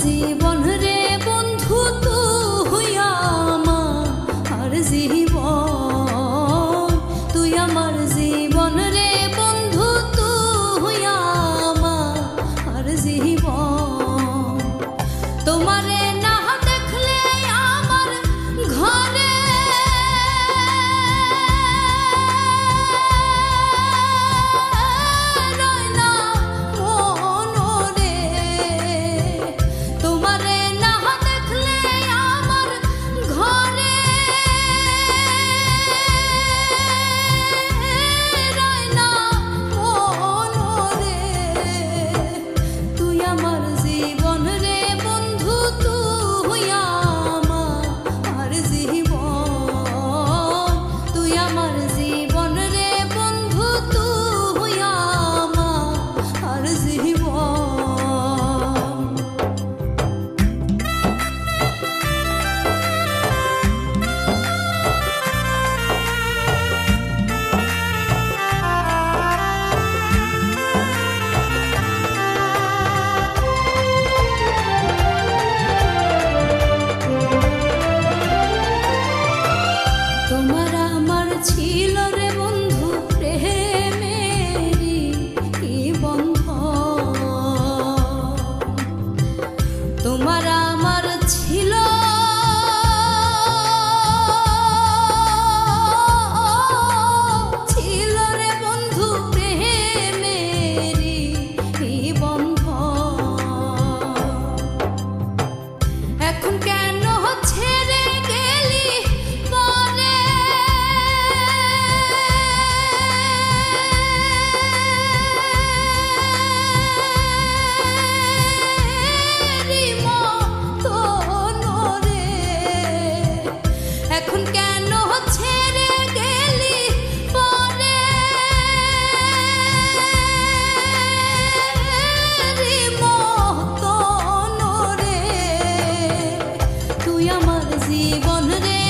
জীবন রে বন্ধু তুই আমার জীবন, তুই আমার জীবন রে বন্ধু তুই আমার জীবন। তোমারে না দেখলে আমার ঘরে রয় না মন রে, তোমারে না দেখলে আমার ঘরে রয় না মন রে। তুই আমার জীবন রে বন্ধু তুই আমার জীবন, তুই আমার জীবন রে বন্ধু তুই আমার জীবন। তোমার আমার ছিল রে বন্ধু প্রেমেরই কি বন্ধন, তোমার আমার ছিল ছিল রে বন্ধু প্রেমেরই কি বন্ধন। এখন কেন ছেড়ে গেলি পরে এখন কেন ছেড়ে গেলি পরে মতন রে। তুই আমার জীবন রে